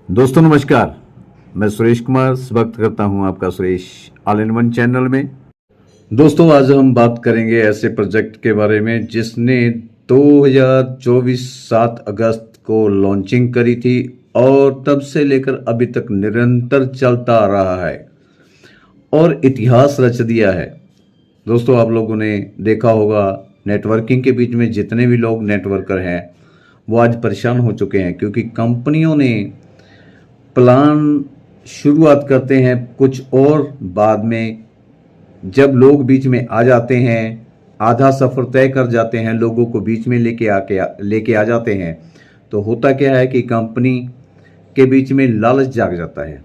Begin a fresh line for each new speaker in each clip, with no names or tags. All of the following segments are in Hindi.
दोस्तों नमस्कार। मैं सुरेश कुमार स्वागत करता हूं आपका Suresh all in one channel में। दोस्तों आज हम बात करेंगे ऐसे प्रोजेक्ट के बारे में जिसने 2024 7 अगस्त को लॉन्चिंग करी थी और तब से लेकर अभी तक निरंतर चलता आ रहा है और इतिहास रच दिया है। दोस्तों आप लोगों ने देखा होगा नेटवर्किंग के बीच में जितने भी लोग नेटवर्कर हैं वो आज परेशान हो चुके हैं क्योंकि कंपनियों ने प्लान शुरुआत करते हैं कुछ और बाद में जब लोग बीच में आ जाते हैं, आधा सफ़र तय कर जाते हैं, लोगों को बीच में लेके आ जाते हैं, तो होता क्या है कि कंपनी के बीच में लालच जाग जाता है।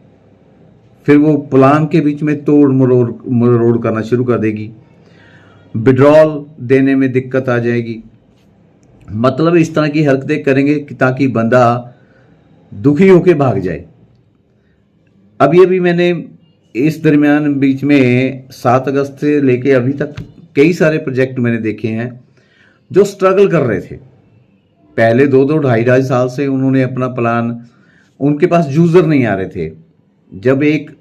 फिर वो प्लान के बीच में तोड़ मरोड़ करना शुरू कर देगी, विड्रॉल देने में दिक्कत आ जाएगी। मतलब इस तरह की हरकतें करेंगे ताकि बंदा दुखी होकर भाग जाए। अभी मैंने इस दरमियान बीच में 7 अगस्त से लेके अभी तक कई सारे प्रोजेक्ट मैंने देखे हैं जो स्ट्रगल कर रहे थे। पहले 2-2 ढाई साल से उन्होंने अपना प्लान, उनके पास यूज़र नहीं आ रहे थे। जब एक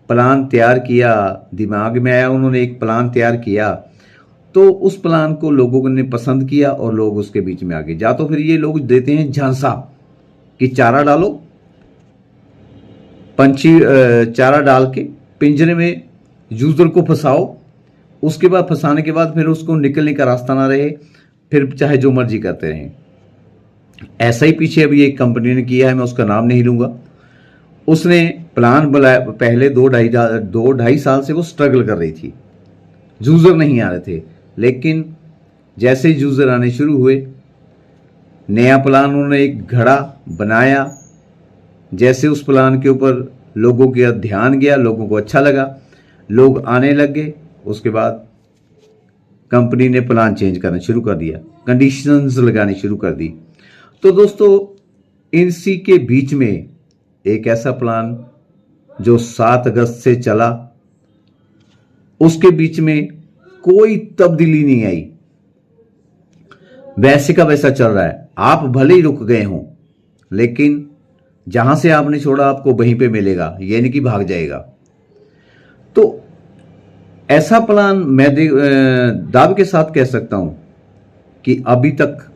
प्लान तैयार किया, दिमाग में आया, उन्होंने एक प्लान तैयार किया तो उस प्लान को लोगों ने पसंद किया और लोग उसके बीच में आ गए। या तो फिर ये लोग देते हैं झांसा कि चारा डालो, पंछी चारा डाल के पिंजरे में यूजर को फंसाओ, उसके बाद फंसाने के बाद फिर उसको निकलने का रास्ता ना रहे, फिर चाहे जो मर्जी करते रहें। ऐसा ही पीछे अभी एक कंपनी ने किया है, मैं उसका नाम नहीं लूंगा। उसने प्लान बनाया, पहले 2-2.5 साल से वो स्ट्रगल कर रही थी, यूजर नहीं आ रहे थे, लेकिन जैसे यूजर आने शुरू हुए, नया प्लान उन्होंने एक घड़ा बनाया। जैसे उस प्लान के ऊपर लोगों का ध्यान गया, लोगों को अच्छा लगा, लोग आने लग गए। उसके बाद कंपनी ने प्लान चेंज करना शुरू कर दिया, कंडीशंस लगानी शुरू कर दी। तो दोस्तों इसी के बीच में एक ऐसा प्लान जो 7 अगस्त से चला, उसके बीच में कोई तब्दीली नहीं आई, वैसे का वैसा चल रहा है। आप भले ही रुक गए हों, लेकिन जहां से आपने छोड़ा आपको वहीं पे मिलेगा, यानी कि भाग जाएगा। तो ऐसा प्लान मैं दाव के साथ कह सकता हूं कि अभी तक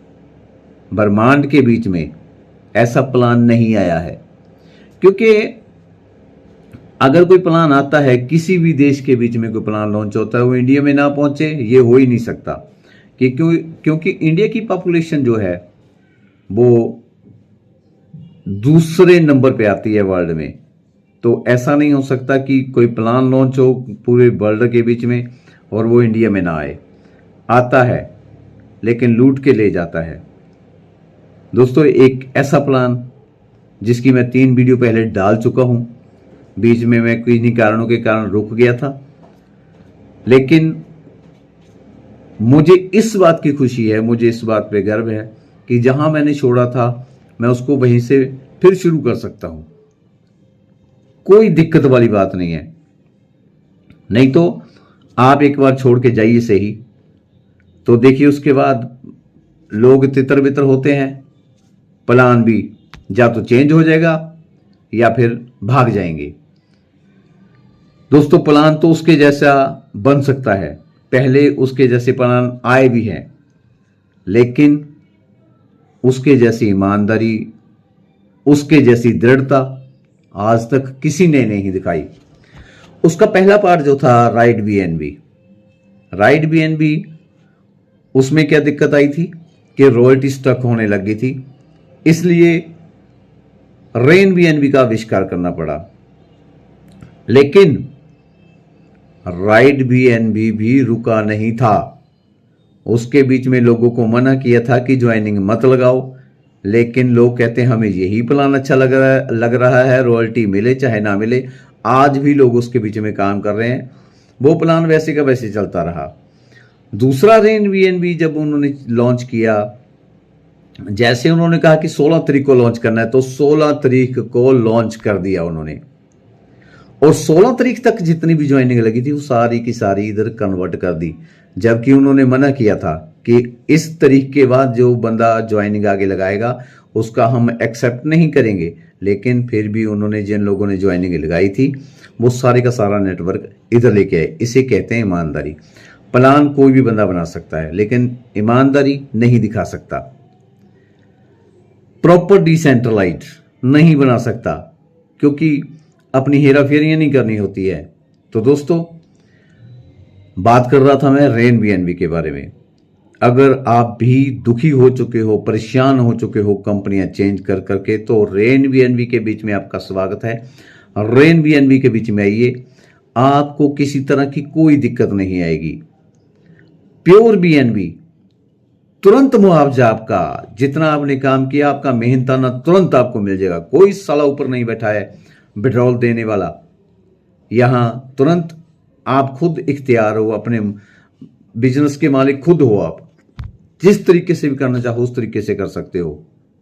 ब्रह्मांड के बीच में ऐसा प्लान नहीं आया है। क्योंकि अगर कोई प्लान आता है, किसी भी देश के बीच में कोई प्लान लॉन्च होता है, वो इंडिया में ना पहुंचे, ये हो ही नहीं सकता। कि क्योंकि इंडिया की पॉपुलेशन जो है वो दूसरे नंबर पे आती है वर्ल्ड में। तो ऐसा नहीं हो सकता कि कोई प्लान लॉन्च हो पूरे वर्ल्ड के बीच में और वो इंडिया में ना आए। आता है लेकिन लूट के ले जाता है। दोस्तों एक ऐसा प्लान जिसकी मैं 3 वीडियो पहले डाल चुका हूं, बीच में मैं किन्हीं कारणों के कारण रुक गया था, लेकिन मुझे इस बात की खुशी है, मुझे इस बात पे गर्व है कि जहां मैंने छोड़ा था मैं उसको वहीं से फिर शुरू कर सकता हूं। कोई दिक्कत वाली बात नहीं है। नहीं तो आप एक बार छोड़ के जाइए सही, तो देखिए उसके बाद लोग तितर बितर होते हैं, प्लान भी या तो चेंज हो जाएगा या फिर भाग जाएंगे। दोस्तों प्लान तो उसके जैसा बन सकता है, पहले उसके जैसे प्लान आए भी हैं, लेकिन उसके जैसी ईमानदारी, उसके जैसी दृढ़ता आज तक किसी ने नहीं दिखाई। उसका पहला पार्ट जो था राइड बीएनबी, उसमें क्या दिक्कत आई थी कि रॉयल्टी स्टक होने लगी थी, इसलिए रेन बीएनबी का आविष्कार करना पड़ा। लेकिन राइड बीएनबी भी रुका नहीं था। उसके बीच में लोगों को मना किया था कि ज्वाइनिंग मत लगाओ, लेकिन लोग कहते हैं हमें यही प्लान अच्छा लग रहा है, रॉयल्टी मिले चाहे ना मिले। आज भी लोग उसके बीच में काम कर रहे हैं, वो प्लान वैसे का वैसे चलता रहा। दूसरा रेन बीएनबी जब उन्होंने लॉन्च किया, जैसे उन्होंने कहा कि 16 तारीख को लॉन्च करना है, तो 16 तारीख को लॉन्च कर दिया उन्होंने, और 16 तारीख तक जितनी भी ज्वाइनिंग लगी थी वो सारी की सारी इधर कन्वर्ट कर दी। जबकि उन्होंने मना किया था कि इस तारीख के बाद जो बंदा ज्वाइनिंग आगे लगाएगा उसका हम एक्सेप्ट नहीं करेंगे, लेकिन फिर भी उन्होंने जिन लोगों ने ज्वाइनिंग लगाई थी वो सारे का सारा नेटवर्क इधर लेके आए। इसे कहते हैं ईमानदारी। प्लान कोई भी बंदा बना सकता है, लेकिन ईमानदारी नहीं दिखा सकता। प्रॉपर डिसेंट्रलाइज नहीं बना सकता, क्योंकि अपनी हेराफेरियां नहीं करनी होती है। तो दोस्तों, बात कर रहा था मैं रेन बीएनबी के बारे में। अगर आप भी दुखी हो चुके हो, परेशान हो चुके हो कंपनियां चेंज कर करके, तो रेन बीएनबी के बीच में आपका स्वागत है। रेन बीएनबी के बीच में आइए, आपको किसी तरह की कोई दिक्कत नहीं आएगी। प्योर बीएनबी, तुरंत मुआवजा आपका, जितना आपने काम किया आपका मेहनताना तुरंत आपको मिल जाएगा। कोई साला ऊपर नहीं बैठा है विड्रॉल देने वाला। यहां तुरंत आप खुद इख्तियार हो, अपने बिजनेस के मालिक खुद हो। आप जिस तरीके से भी करना चाहो उस तरीके से कर सकते हो,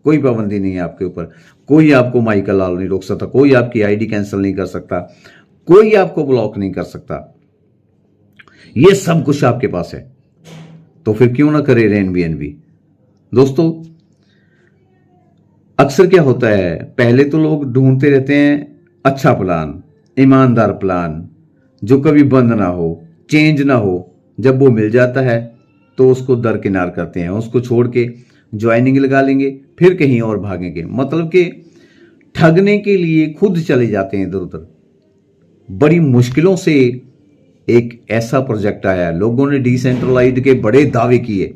कोई पाबंदी नहीं है आपके ऊपर। कोई आपको माई का लाल नहीं रोक सकता, कोई आपकी आईडी कैंसिल नहीं कर सकता, कोई आपको ब्लॉक नहीं कर सकता। ये सब कुछ आपके पास है, तो फिर क्यों ना करे रेन बीएनबी। दोस्तों, अक्सर क्या होता है, पहले तो लोग ढूंढते रहते हैं अच्छा प्लान, ईमानदार प्लान, जो कभी बंद ना हो, चेंज ना हो। जब वो मिल जाता है तो उसको दरकिनार करते हैं, उसको छोड़ के ज्वाइनिंग लगा लेंगे, फिर कहीं और भागेंगे। मतलब कि ठगने के लिए खुद चले जाते हैं इधर उधर। बड़ी मुश्किलों से एक ऐसा प्रोजेक्ट आया, लोगों ने डिसेंट्रलाइज्ड के बड़े दावे किए,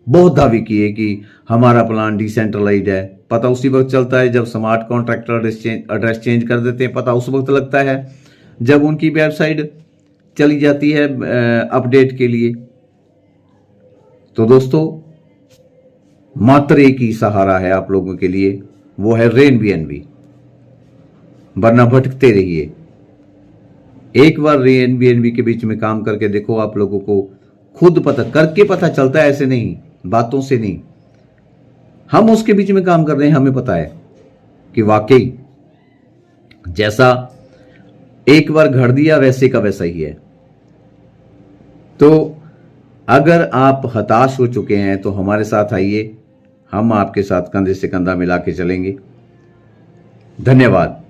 बहुत दावे किए कि हमारा प्लान डिसेंट्रलाइज्ड है। पता उसी वक्त चलता है जब स्मार्ट कॉन्ट्रैक्टर एड्रेस चेंज कर देते हैं। पता उस वक्त लगता है जब उनकी वेबसाइट चली जाती है अपडेट के लिए। तो दोस्तों, मात्र एक ही सहारा है आप लोगों के लिए, वो है रेन बीएनबी, वरना भटकते रहिए। एक बार रेन बीएनबी के बीच में काम करके देखो, आप लोगों को खुद पता करके पता चलता है, ऐसे नहीं बातों से नहीं। हम उसके बीच में काम कर रहे हैं, हमें पता है कि वाकई जैसा एक बार घड़ दिया वैसे का वैसा ही है। तो अगर आप हताश हो चुके हैं तो हमारे साथ आइए, हम आपके साथ कंधे से कंधा मिला के चलेंगे। धन्यवाद।